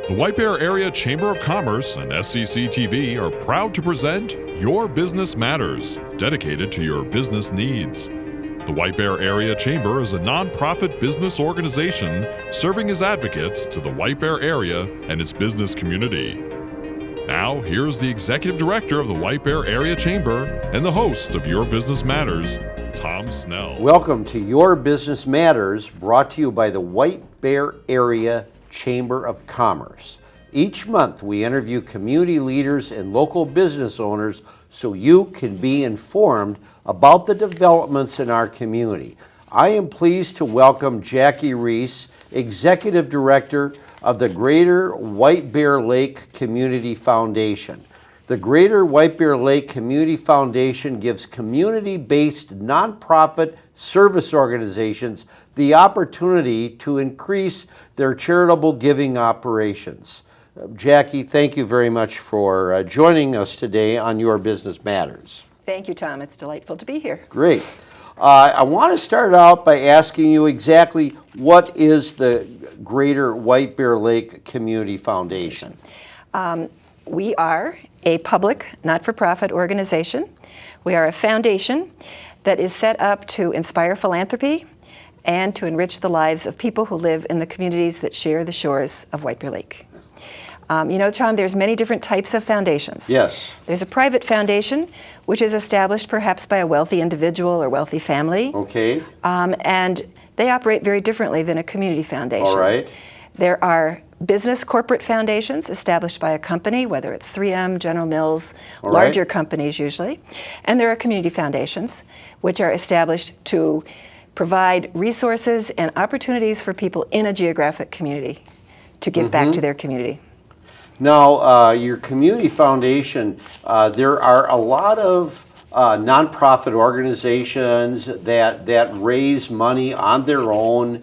The White Bear Area Chamber of Commerce and SCC TV are proud to present Your Business Matters, dedicated to your business needs. The White Bear Area Chamber is a nonprofit business organization serving as advocates to the White Bear area and its business community. Now, here's the Executive Director of the White Bear Area Chamber and the host of Your Business Matters, Tom Snell. Welcome to Your Business Matters, brought to you by the White Bear Area Chamber of Commerce. Each month we interview community leaders and local business owners so you can be informed about the developments in our community. I am pleased to welcome Jackie Reese, Executive Director of the Greater White Bear Lake Community Foundation. The Greater White Bear Lake Community Foundation gives community-based nonprofit service organizations the opportunity to increase their charitable giving operations. Jackie, thank you very much for joining us today on Your Business Matters. Thank you, Tom. It's delightful to be here. Great. I want to start out by asking you exactly what is the Greater White Bear Lake Community Foundation? We are a public, not-for-profit organization. We are a foundation that is set up to inspire philanthropy and to enrich the lives of people who live in the communities that share the shores of White Bear Lake. Tom, there's many different types of foundations. Yes. There's a private foundation, which is established perhaps by a wealthy individual or wealthy family. Okay. And they operate very differently than a community foundation. All right. There are business corporate foundations established by a company, whether it's 3M, General Mills, larger companies usually. And there are community foundations, which are established to provide resources and opportunities for people in a geographic community to give back to their community. Now, your community foundation, there are a lot of nonprofit organizations that raise money on their own.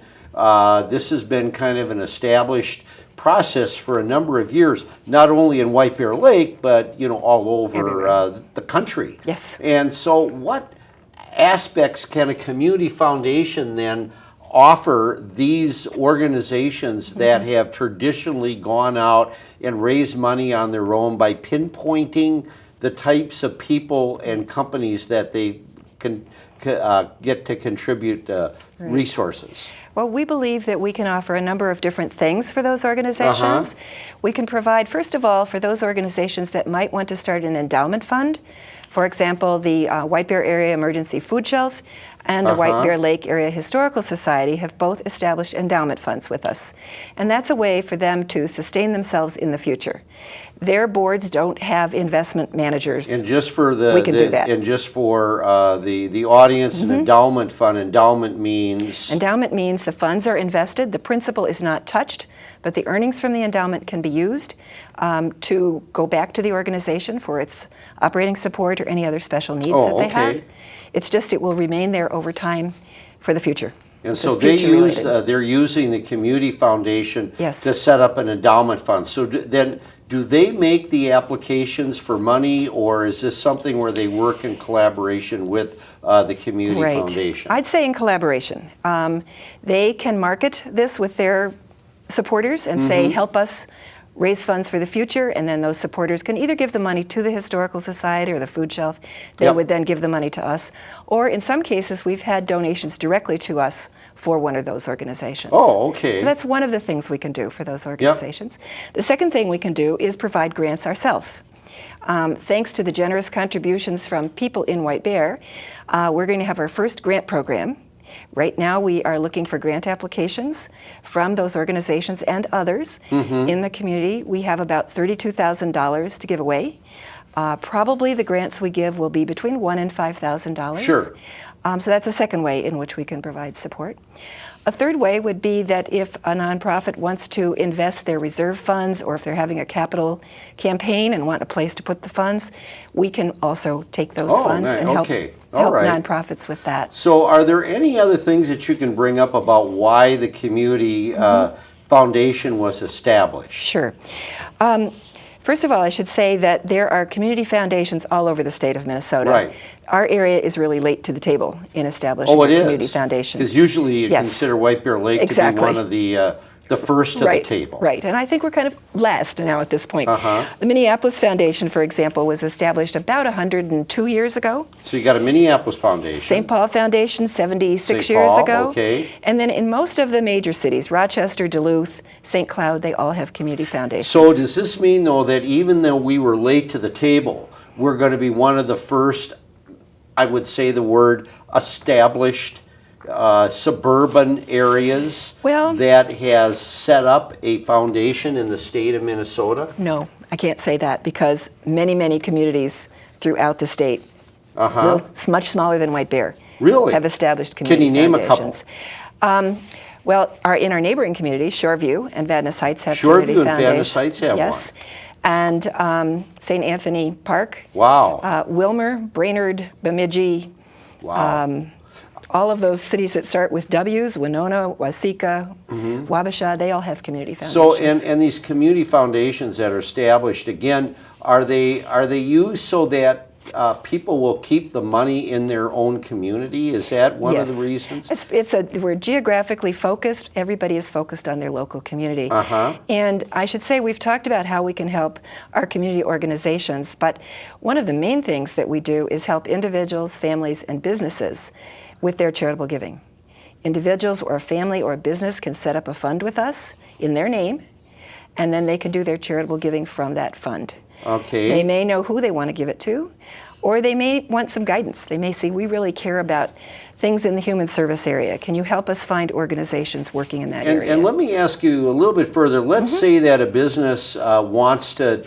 This has been kind of an established process for a number of years, not only in White Bear Lake, but all over the country. Yes. And so, what aspects can a community foundation then offer these organizations that have traditionally gone out and raised money on their own by pinpointing the types of people and companies that they can get to contribute resources? Well, we believe that we can offer a number of different things for those organizations. We can provide, first of all, for those organizations that might want to start an endowment fund. For example, the White Bear Area Emergency Food Shelf and the White Bear Lake Area Historical Society have both established endowment funds with us. And that's a way for them to sustain themselves in the future. Their boards don't have investment managers. And just for the audience, an endowment fund, endowment means the funds are invested. The principal is not touched, but the earnings from the endowment can be used to go back to the organization for its operating support or any other special needs that they have. It's just it will remain there over time for the future. And so they're using the community foundation to set up an endowment fund. So then do they make the applications for money, or is this something where they work in collaboration with the community foundation? I'd say in collaboration. They can market this with their supporters and say, help us raise funds for the future, and then those supporters can either give the money to the Historical Society or the Food Shelf. They would then give the money to us. Or in some cases, we've had donations directly to us for one of those organizations. Oh, okay. So that's one of the things we can do for those organizations. The second thing we can do is provide grants ourselves. Thanks to the generous contributions from people in White Bear, we're going to have our first grant program. Right now, we are looking for grant applications from those organizations and others in the community. We have about $32,000 to give away. Probably the grants we give will be between $1,000 and $5,000. Sure. So that's a second way in which we can provide support. A third way would be that if a nonprofit wants to invest their reserve funds, or if they're having a capital campaign and want a place to put the funds, we can also take those funds and help nonprofits with that. So are there any other things that you can bring up about why the community foundation was established? Sure. First of all, I should say that there are community foundations all over the state of Minnesota. Right. Our area is really late to the table in establishing a community foundation. Because usually you consider White Bear Lake to be one of the the first to the table. Right, and I think we're kind of last now at this point. Uh-huh. The Minneapolis Foundation, for example, was established about 102 years ago. So you got a Minneapolis Foundation. St. Paul Foundation, 76 St. years Paul, ago. okay. And then in most of the major cities, Rochester, Duluth, St. Cloud, they all have community foundations. So does this mean, though, that even though we were late to the table, we're going to be one of the first, I would say the word, established suburban areas that has set up a foundation in the state of Minnesota? No, I can't say that because many, many communities throughout the state, much smaller than White Bear, really have established community foundations. Can you name foundations. a couple? Well, in our neighboring community, Shoreview and Vadnais Heights have Shoreview community and foundations. Vadnais Heights have yes. And St. Anthony Park. Wow. Wilmer, Brainerd, Bemidji. Wow. All of those cities that start with W's, Winona, Waseca, Wabasha, they all have community foundations. So, and these community foundations that are established, again, are they used so that people will keep the money in their own community? Is that one of the reasons? We're geographically focused. Everybody is focused on their local community. And I should say we've talked about how we can help our community organizations, but one of the main things that we do is help individuals, families, and businesses with their charitable giving. Individuals or a family or a business can set up a fund with us in their name, and then they can do their charitable giving from that fund. Okay. They may know who they want to give it to, or they may want some guidance. They may say, we really care about things in the human service area. Can you help us find organizations working in that area? And let me ask you a little bit further. Let's say that a business wants to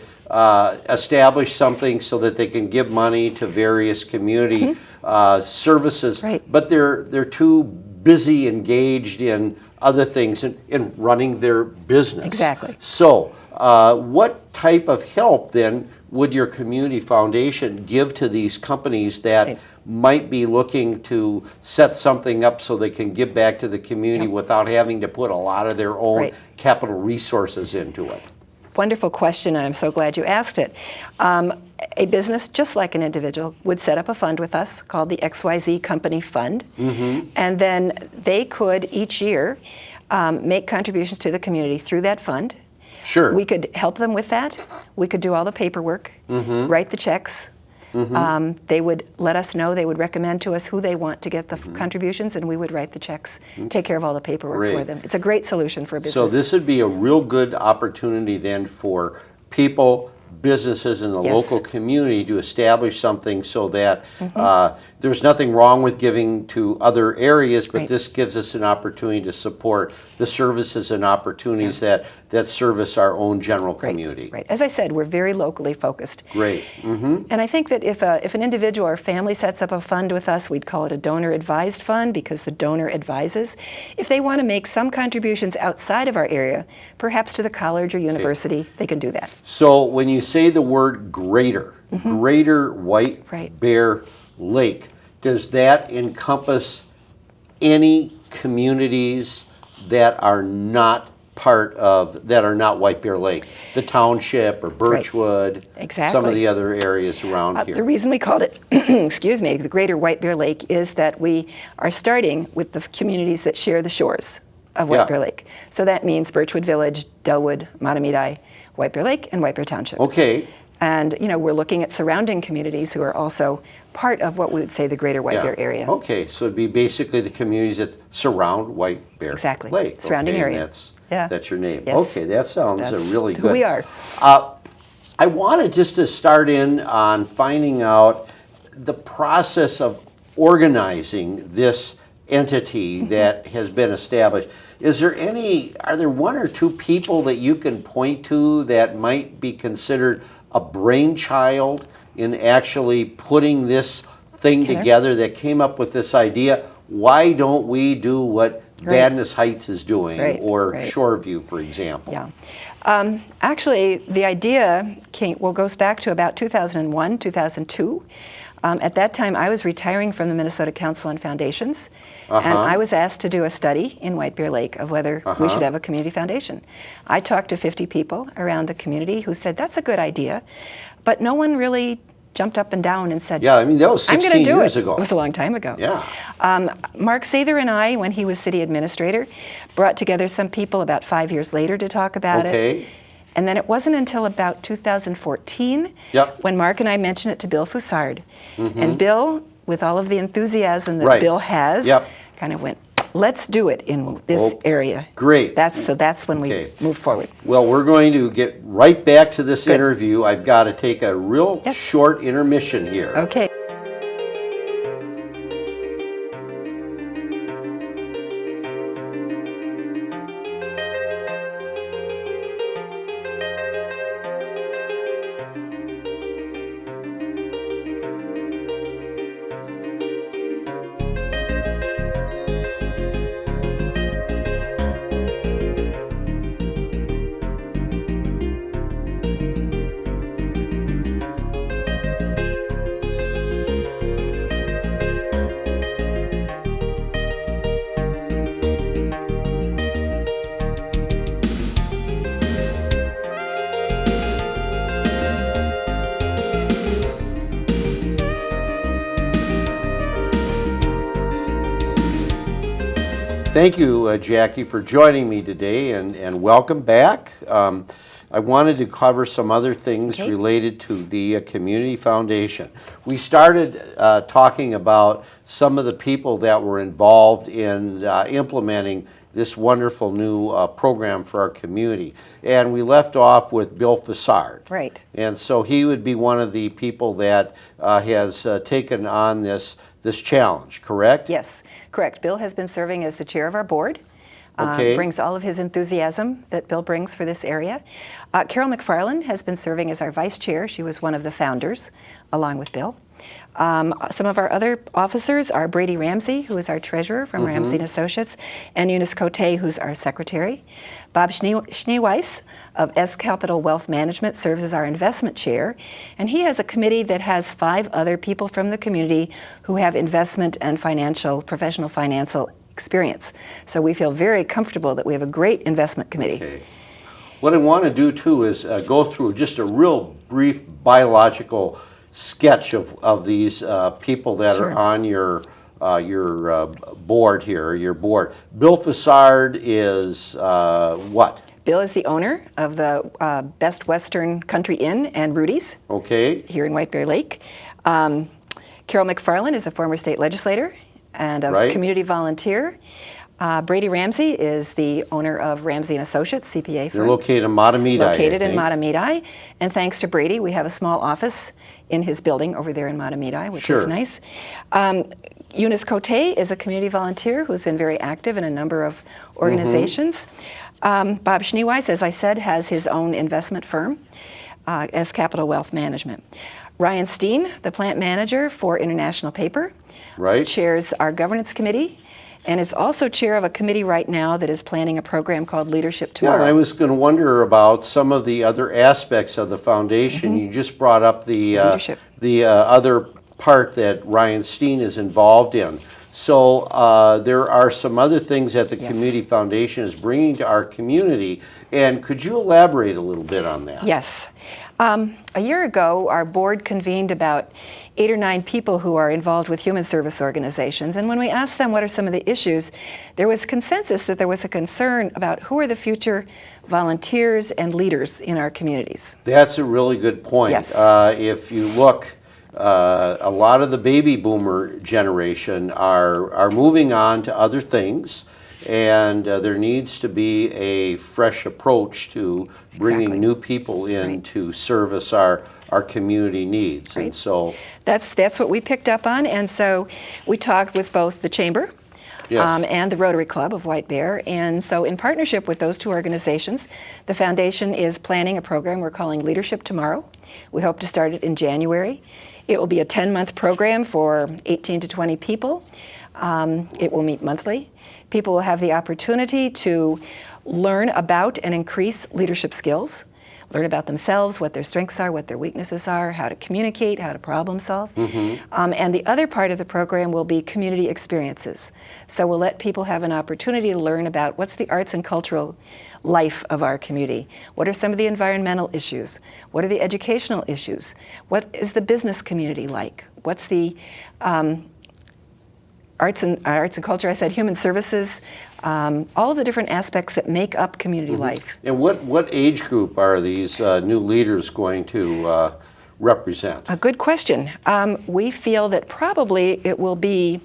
establish something so that they can give money to various community services, but they're too busy engaged in other things, in running their business. Exactly. So what type of help then would your community foundation give to these companies that might be looking to set something up so they can give back to the community without having to put a lot of their own capital resources into it? Wonderful question, and I'm so glad you asked it. A business, just like an individual, would set up a fund with us called the XYZ Company Fund, and then they could each year make contributions to the community through that fund. Sure. We could help them with that. We could do all the paperwork, write the checks. They would let us know, they would recommend to us who they want to get the contributions, and we would write the checks, take care of all the paperwork for them. It's a great solution for a business. So this would be a real good opportunity then for people, businesses in the local community to establish something so that there's nothing wrong with giving to other areas, but this gives us an opportunity to support the services and opportunities that service our own general community. Right. As I said, we're very locally focused. Great. And I think that if an individual or family sets up a fund with us, we'd call it a donor-advised fund because the donor advises. If they want to make some contributions outside of our area, perhaps to the college or university, they can do that. So when you say the word greater, Greater White Bear Lake, does that encompass any communities that are not not White Bear Lake, the township or Birchwood, some of the other areas around here? The reason we called it, excuse me, the Greater White Bear Lake is that we are starting with the communities that share the shores of White Bear Lake. So that means Birchwood Village, Delwood, Matamidi, White Bear Lake, and White Bear Township. Okay. And we're looking at surrounding communities who are also part of what we would say the Greater White Bear area. Okay, so it'd be basically the communities that surround White Bear Lake. Surrounding area. That's your name. Yes. Okay, that sounds really good. Who we are. I wanted just to start in on finding out the process of organizing this entity that has been established. Are there one or two people that you can point to that might be considered a brainchild in actually putting this thing together, that came up with this idea? Why don't we do what Vadnais Heights is doing, or Shoreview, for example? Yeah. Actually, the idea goes back to about 2001, 2002. At that time, I was retiring from the Minnesota Council on Foundations, and I was asked to do a study in White Bear Lake of whether we should have a community foundation. I talked to 50 people around the community who said, that's a good idea, but no one really jumped up and down and said, Yeah, I mean, that was I'm going 16 to do years it. ago. It was a long time ago. Yeah. Mark Sather and I, when he was city administrator, brought together some people about 5 years later to talk about it. Okay. And then it wasn't until about 2014 Yep. when Mark and I mentioned it to Bill Foussard. And Bill, with all of the enthusiasm that Right. Bill has, Yep. kind of went, let's do it in this area. Great. That's when Okay. we moved forward. Well, we're going to get right back to this Good. interview. I've got to take a real Yes. short intermission here. Okay. Thank you, Jackie, for joining me today, and welcome back. I wanted to cover some other things Okay. related to the Community Foundation. We started talking about some of the people that were involved in implementing this wonderful new program for our community. And we left off with Bill Foussard. Right. And so he would be one of the people that has taken on this challenge, correct? Yes, correct. Bill has been serving as the chair of our board. Okay. Brings all of his enthusiasm that Bill brings for this area. Carol McFarland has been serving as our vice chair. She was one of the founders, along with Bill. Some of our other officers are Brady Ramsey, who is our treasurer from Ramsey & Associates, and Eunice Cote, who's our secretary. Bob Schneeweiss of S Capital Wealth Management serves as our investment chair, and he has a committee that has 5 other people from the community who have investment and professional financial experience. So we feel very comfortable that we have a great investment committee. Okay. What I want to do too is go through just a real brief biological sketch of these people that Sure. are on your board here, your board. Bill Foussard is what? Bill is the owner of the Best Western Country Inn and Rudy's Okay. here in White Bear Lake. Carol McFarland is a former state legislator and a Right. community volunteer. Brady Ramsey is the owner of Ramsey & Associates, CPA firm. They're located in Matamidi. Located I in think. Matamidi. And thanks to Brady, we have a small office in his building over there in Matamidi, which Sure. is nice. Eunice Cote is a community volunteer who's been very active in a number of organizations. Bob Schneeweiss, as I said, has his own investment firm, S Capital Wealth Management. Ryan Steen, the plant manager for International Paper, Right. chairs our governance committee, and is also chair of a committee right now that is planning a program called Leadership Yeah, Tomorrow. and I was going to wonder about some of the other aspects of the foundation. You just brought up the Leadership. other part that Ryan Steen is involved in. So there are some other things that the Yes. Community Foundation is bringing to our community, and could you elaborate a little bit on that? Yes. A year ago, our board convened about 8 or 9 people who are involved with human service organizations. And when we asked them what are some of the issues, there was consensus that there was a concern about who are the future volunteers and leaders in our communities. That's a really good point. Yes. If you look, a lot of the baby boomer generation are moving on to other things, and there needs to be a fresh approach to bringing Exactly. new people in Right. to service our community needs. Right. And so, That's what we picked up on, and so we talked with both the Chamber Yes. and the Rotary Club of White Bear. And so in partnership with those 2 organizations, the foundation is planning a program we're calling Leadership Tomorrow. We hope to start it in January. It will be a 10-month program for 18 to 20 people. It will meet monthly. People will have the opportunity to learn about and increase leadership skills, learn about themselves, what their strengths are, what their weaknesses are, how to communicate, how to problem solve. And the other part of the program will be community experiences. So we'll let people have an opportunity to learn about what's the arts and cultural life of our community. What are some of the environmental issues? What are the educational issues? What is the business community like? What's the arts and culture, I said human services, all of the different aspects that make up community life. And what age group are these new leaders going to represent? A good question. We feel that probably it will be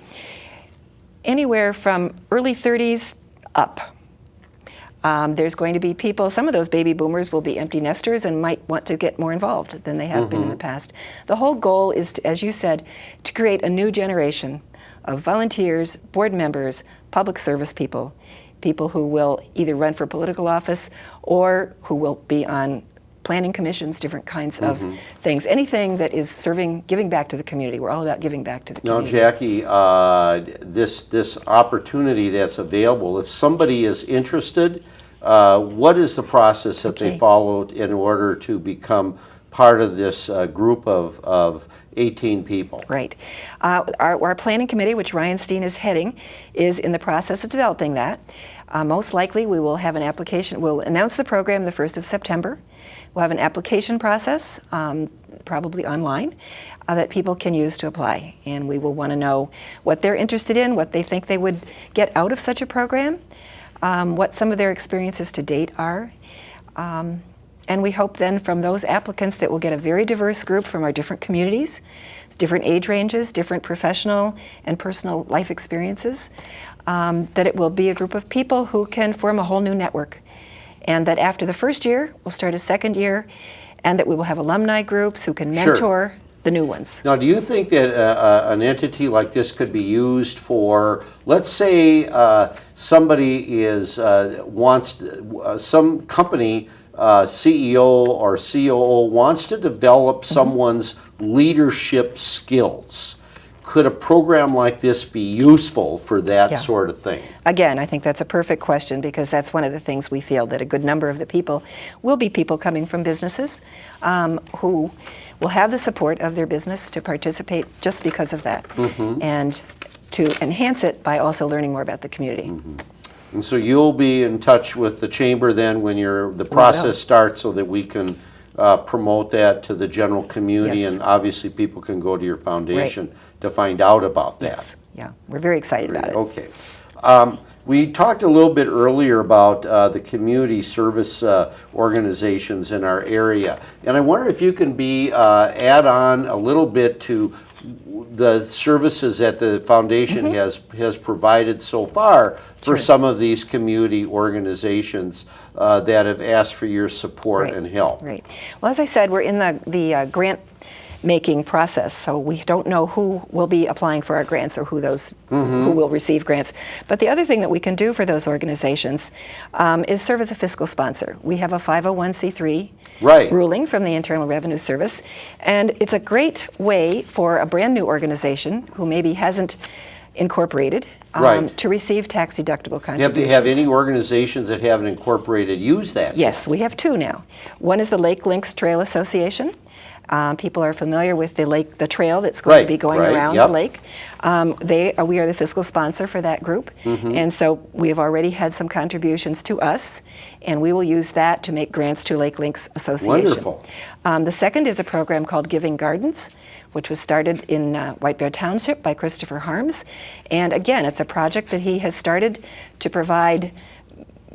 anywhere from early 30s up. There's going to be people, some of those baby boomers will be empty nesters and might want to get more involved than they have been in the past. The whole goal is, to, as you said, to create a new generation of volunteers, board members, public service people, people who will either run for political office or who will be on planning commissions, different kinds of things. Anything that is serving, giving back to the community. We're all about giving back to the community. Now, Jackie, this opportunity that's available, if somebody is interested, what is the process that they followed in order to become part of this group of 18 people? Right. Our planning committee, which Ryan Steen is heading, is in the process of developing that. Most likely we will have an application, we'll announce the program the 1st of September. We'll have an application process, probably online, that people can use to apply. And we will want to know what they're interested in, what they think they would get out of such a program, what some of their experiences to date are. And we hope then from those applicants that we'll get a very diverse group from our different communities, different age ranges, different professional and personal life experiences, that it will be a group of people who can form a whole new network. And that after the first year, we'll start a second year, and that we will have alumni groups who can mentor the new ones. Now, do you think that an entity like this could be used for, let's say somebody is some company CEO or COO wants to develop someone's leadership skills? Could a program like this be useful for that sort of thing? Again, I think that's a perfect question, because that's one of the things we feel, that a good number of the people will be people coming from businesses who will have the support of their business to participate just because of that, and to enhance it by also learning more about the community. And so you'll be in touch with the chamber then when the process starts, so that we can promote that to the general community, and obviously people can go to your foundation to find out about that. Yes, yeah, we're very excited about it. Okay. We talked a little bit earlier about the community service organizations in our area, and I wonder if you can add on a little bit to the services that the foundation has provided so far for some of these community organizations that have asked for your support and help. Right. Well, as I said, we're in the grant making process, so we don't know who will be applying for our grants or who will receive grants. But the other thing that we can do for those organizations is serve as a fiscal sponsor. We have a 501c3 ruling from the Internal Revenue Service, and it's a great way for a brand new organization who maybe hasn't incorporated to receive tax-deductible contributions. Have any organizations that haven't incorporated use that? Yes, we have two now. One is the Lake Links Trail Association. People are familiar with the trail that's going to be going around the lake. We are the fiscal sponsor for that group, and so we have already had some contributions to us, and we will use that to make grants to Lake Links Association. Wonderful. The second is a program called Giving Gardens, which was started in White Bear Township by Christopher Harms, and again, it's a project that he has started to provide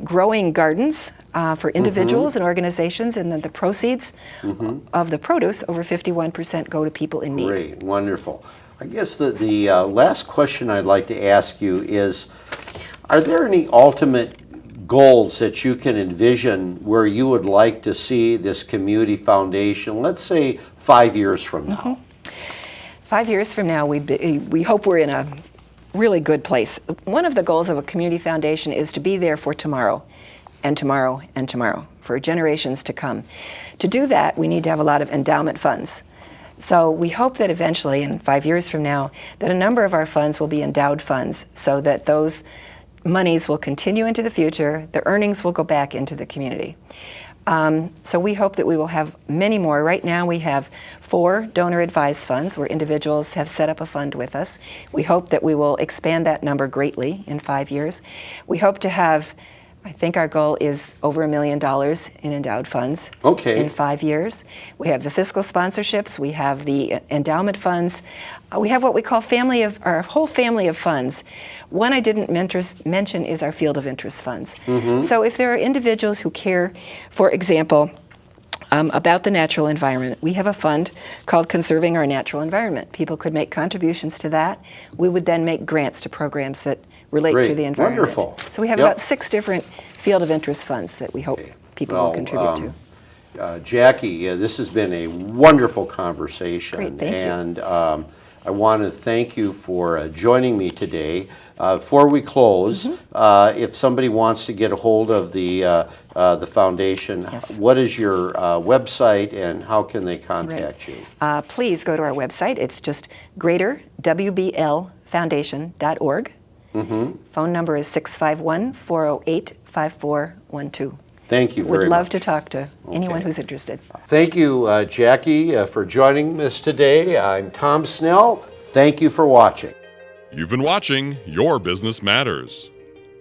growing gardens for individuals and organizations, and then the proceeds of the produce, over 51%, go to people in need. Great, wonderful. I guess the last question I'd like to ask you is, are there any ultimate goals that you can envision where you would like to see this community foundation, let's say 5 years from now? 5 years from now, we hope we're in a really good place. One of the goals of a community foundation is to be there for tomorrow, and tomorrow, and tomorrow, for generations to come. To do that, we need to have a lot of endowment funds. So we hope that eventually, in 5 years from now, that a number of our funds will be endowed funds, so that those monies will continue into the future, the earnings will go back into the community. So we hope that we will have many more. Right now we have 4 donor-advised funds where individuals have set up a fund with us. We hope that we will expand that number greatly in 5 years. We hope to have, I think our goal is over $1 million in endowed funds in 5 years. We have the fiscal sponsorships, we have the endowment funds, we have what we call our whole family of funds. One I didn't mention is our field of interest funds. So if there are individuals who care, for example, about the natural environment, we have a fund called Conserving Our Natural Environment. People could make contributions to that. We would then make grants to programs that relate to the environment. Wonderful. So we have about 6 different field of interest funds that we hope people will contribute to. Jackie, this has been a wonderful conversation. Great, thank you. And I want to thank you for joining me today. Before we close, if somebody wants to get a hold of the foundation, what is your website and how can they contact you? Please go to our website. It's just greaterwblfoundation.org. Phone number is 651-408-5412. Thank you very much. Would love to talk to anyone who's interested. Thank you, Jackie, for joining us today. I'm Tom Snell. Thank you for watching. You've been watching Your Business Matters.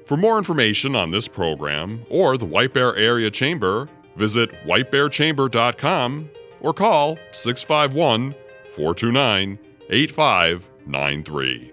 For more information on this program or the White Bear Area Chamber, visit whitebearchamber.com or call 651-429-8593.